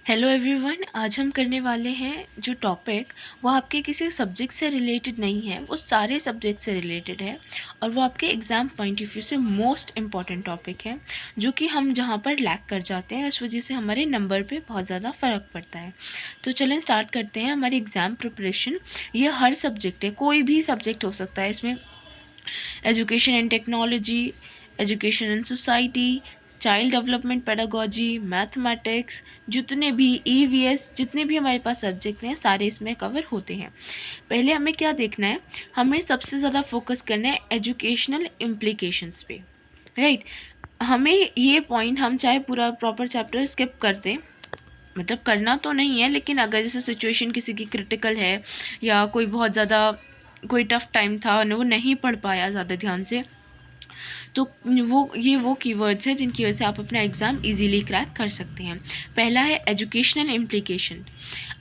Hello everyone, आज हम करने वाले हैं जो टॉपिक वो आपके किसी सब्जेक्ट से रिलेटेड नहीं है, वो सारे सब्जेक्ट से रिलेटेड है और वो आपके एग्ज़ाम पॉइंट ऑफ व्यू से मोस्ट इम्पॉर्टेंट टॉपिक है, जो कि हम जहाँ पर लैक कर जाते हैं इस वजह से हमारे नंबर पे बहुत ज़्यादा फ़र्क पड़ता है। तो चलें स्टार्ट करते हैं हमारी एग्ज़ाम प्रिपरेशन। ये हर सब्जेक्ट है, कोई भी सब्जेक्ट हो सकता है इसमें। Education and technology, education and society, child development pedagogy, mathematics, जितने भी ईवीएस, जितने भी हमारे पास सब्जेक्ट हैं सारे इसमें कवर होते हैं। पहले हमें क्या देखना है, हमें सबसे ज़्यादा फोकस करना है एजुकेशनल इम्प्लीकेशंस पे, राइट। हमें ये पॉइंट, हम चाहे पूरा प्रॉपर चैप्टर स्किप कर दें, मतलब करना तो नहीं है, लेकिन अगर जैसे सिचुएशन किसी की क्रिटिकल है या कोई बहुत ज़्यादा कोई टफ़ टाइम था और वो नहीं पढ़ पाया ज़्यादा ध्यान से, तो वो कीवर्ड्स हैं जिनकी वजह से आप अपना एग्ज़ाम इजीली क्रैक कर सकते हैं। पहला है एजुकेशनल इम्प्लीकेशन।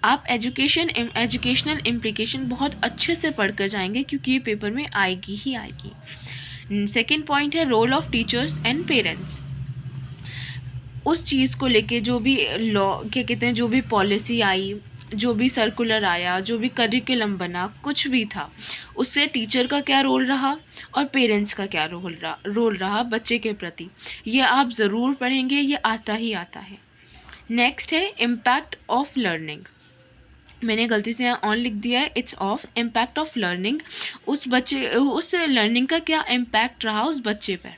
आप एजुकेशनल इम्प्लीकेशन बहुत अच्छे से पढ़ कर जाएंगे क्योंकि ये पेपर में आएगी ही आएगी। सेकेंड पॉइंट है role of teachers and parents. उस चीज़ को लेके जो भी लॉ, क्या कहते हैं, जो भी पॉलिसी आई, जो भी सर्कुलर आया, जो भी करिकुलम बना, कुछ भी था, उससे टीचर का क्या रोल रहा और पेरेंट्स का क्या रोल रहा बच्चे के प्रति, ये आप ज़रूर पढ़ेंगे, ये आता ही आता है। नेक्स्ट है इम्पैक्ट ऑफ लर्निंग। मैंने गलती से यहाँ ऑन लिख दिया है, it's of. Impact of learning, उस लर्निंग का क्या इम्पैक्ट रहा उस बच्चे पर।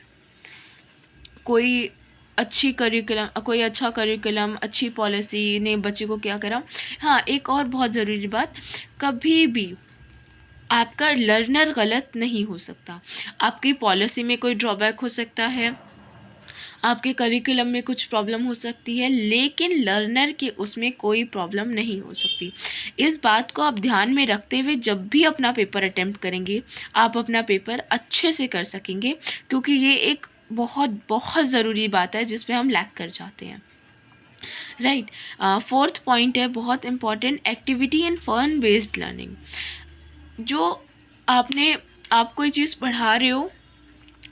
कोई कोई अच्छा करिकुलम, अच्छी पॉलिसी ने बच्चे को क्या करा। हाँ, एक और बहुत ज़रूरी बात, कभी भी आपका लर्नर गलत नहीं हो सकता। आपकी पॉलिसी में कोई ड्रॉबैक हो सकता है, आपके करिकुलम में कुछ प्रॉब्लम हो सकती है, लेकिन लर्नर के उसमें कोई प्रॉब्लम नहीं हो सकती। इस बात को आप ध्यान में रखते हुए जब भी अपना पेपर अटेम्प्ट करेंगे, आप अपना पेपर अच्छे से कर सकेंगे, क्योंकि ये एक बहुत बहुत ज़रूरी बात है जिस पे हम लैक कर जाते हैं, राइट। फोर्थ पॉइंट है बहुत important, activity and fun based learning. जो आप कोई चीज़ पढ़ा रहे हो,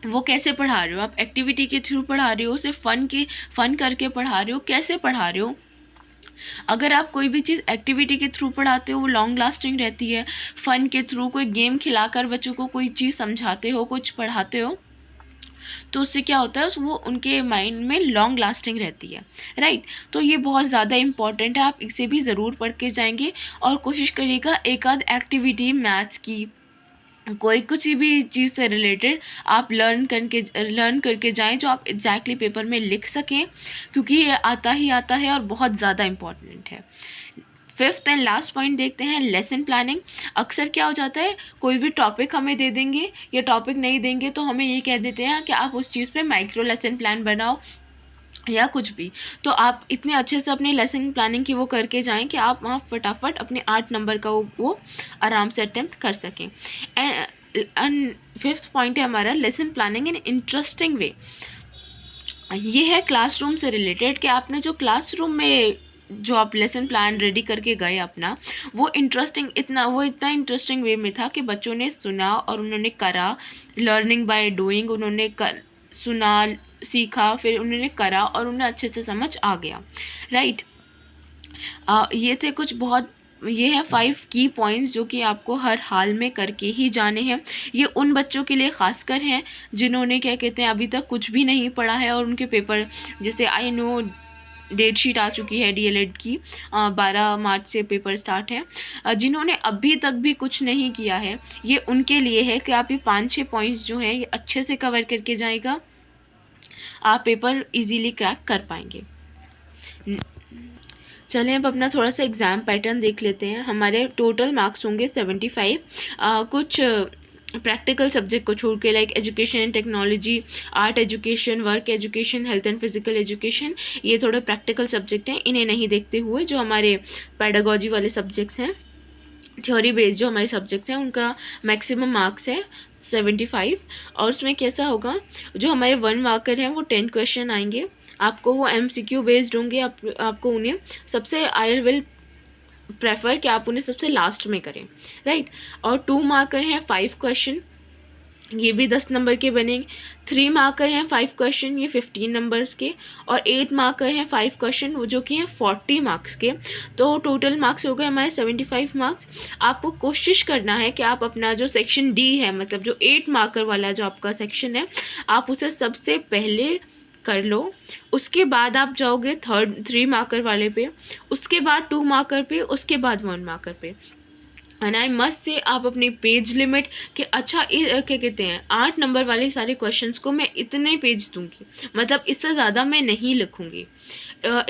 वो कैसे पढ़ा रहे हो, आप एक्टिविटी के थ्रू पढ़ा रहे हो, सिर्फ फ़न करके पढ़ा रहे हो, कैसे पढ़ा रहे हो। अगर आप कोई भी चीज़ एक्टिविटी के थ्रू पढ़ाते हो वो लॉन्ग लास्टिंग रहती है। फ़न के थ्रू कोई गेम खिलाकर बच्चों को कोई चीज़ समझाते हो, कुछ पढ़ाते हो, तो उससे क्या होता है, वो उनके माइंड में लॉन्ग लास्टिंग रहती है, राइट। तो ये बहुत ज़्यादा इम्पॉर्टेंट है, आप इसे भी ज़रूर पढ़ के जाएंगे और कोशिश करिएगा एक आध एक्टिविटी मैथ्स की, कोई कुछ भी चीज़ से रिलेटेड आप लर्न करके जाएं जो आप एग्जैक्टली पेपर में लिख सकें, क्योंकि ये आता ही आता है और बहुत ज़्यादा इम्पॉर्टेंट है। फिफ्थ एंड लास्ट पॉइंट देखते हैं, लेसन प्लानिंग। अक्सर क्या हो जाता है, कोई भी टॉपिक हमें दे देंगे या टॉपिक नहीं देंगे तो हमें ये कह देते हैं कि आप उस चीज़ पे माइक्रो लेसन प्लान बनाओ या कुछ भी। तो आप इतने अच्छे से अपनी लेसन प्लानिंग की वो करके जाएं कि आप वहाँ फटाफट अपने 8 नंबर का वो आराम से अटेम्प्ट कर सकें। एंड फिफ्थ पॉइंट है हमारा lesson planning in interesting way. ये है क्लासरूम से रिलेटेड कि आपने जो क्लासरूम में जो आप लेसन प्लान रेडी करके गए अपना, वो इतना इंटरेस्टिंग वे में था कि बच्चों ने सुना और उन्होंने करा। लर्निंग बाय डूइंग, सुना, सीखा, फिर उन्होंने करा और उन्हें अच्छे से समझ आ गया, राइट। ये थे कुछ बहुत, ये है 5 की पॉइंट्स जो कि आपको हर हाल में करके ही जाने हैं। ये उन बच्चों के लिए ख़ासकर हैं जिन्होंने, क्या कहते हैं, अभी तक कुछ भी नहीं पढ़ा है और उनके पेपर, जैसे आई नो डेट शीट आ चुकी है डीएलएड की, 12 मार्च से पेपर स्टार्ट है। जिन्होंने अभी तक भी कुछ नहीं किया है, ये उनके लिए है कि आप ये 5-6 पॉइंट्स जो हैं ये अच्छे से कवर करके जाएगा, आप पेपर इजीली क्रैक कर पाएंगे। चलें अब अपना थोड़ा सा एग्ज़ाम पैटर्न देख लेते हैं। हमारे टोटल मार्क्स होंगे 75। कुछ प्रैक्टिकल सब्जेक्ट को छोड़ के, like education and technology, art education, work education, health and physical education, ये थोड़े प्रैक्टिकल सब्जेक्ट हैं, इन्हें नहीं देखते हुए जो हमारे पेडागोजी वाले सब्जेक्ट्स हैं, थ्योरी बेस्ड जो हमारे सब्जेक्ट्स हैं, उनका मैक्सिमम मार्क्स है 75। और उसमें कैसा होगा, जो हमारे 1 मार्कर हैं वो 10 क्वेश्चन आएंगे, आपको वो MCQ बेस्ड होंगे, आपको उन्हें सबसे, आई विल प्रेफर कि आप उन्हें सबसे लास्ट में करें, राइट। और 2 मार्कर हैं 5 क्वेश्चन, ये भी 10 नंबर के बनेंगे। 3 मार्कर हैं 5 क्वेश्चन, ये 15 नंबर्स के, और 8 मार्कर हैं 5 क्वेश्चन, वो जो कि हैं 40 मार्क्स के। तो टोटल मार्क्स हो गए हमारे 75 मार्क्स। आपको कोशिश करना है कि आप अपना जो सेक्शन डी है, मतलब जो 8 मार्कर वाला जो आपका सेक्शन है, आप उसे सबसे पहले कर लो। उसके बाद आप जाओगे 3 मार्कर वाले पे, उसके बाद 2 मार्कर पे, उसके बाद 1 मार्कर पे। एंड आई मस्ट से आप अपनी पेज लिमिट कि अच्छा क्या कहते हैं 8 नंबर वाले सारे क्वेश्चंस को मैं इतने पेज दूंगी, मतलब इससे ज़्यादा मैं नहीं लिखूंगी।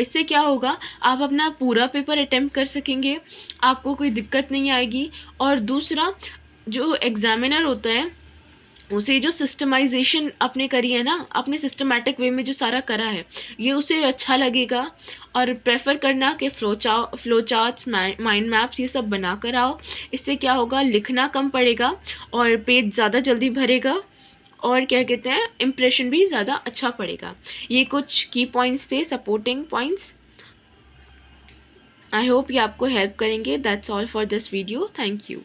इससे क्या होगा, आप अपना पूरा पेपर अटेम्प्ट कर सकेंगे, आपको कोई दिक्कत नहीं आएगी। और दूसरा, जो एग्ज़ामिनर होता है उसे जो सिस्टमाइजेशन आपने करी है ना, आपने सिस्टमेटिक वे में जो सारा करा है, ये उसे अच्छा लगेगा। और प्रेफर करना कि फ्लो चार्ट्स, माइंड मैप्स, ये सब बना कर आओ। इससे क्या होगा, लिखना कम पड़ेगा और पेज ज़्यादा जल्दी भरेगा, और क्या कहते हैं इम्प्रेशन भी ज़्यादा अच्छा पड़ेगा। ये कुछ की पॉइंट्स थे, सपोर्टिंग पॉइंट्स। आई होप ये आपको हेल्प करेंगे। That's all for this video. Thank you.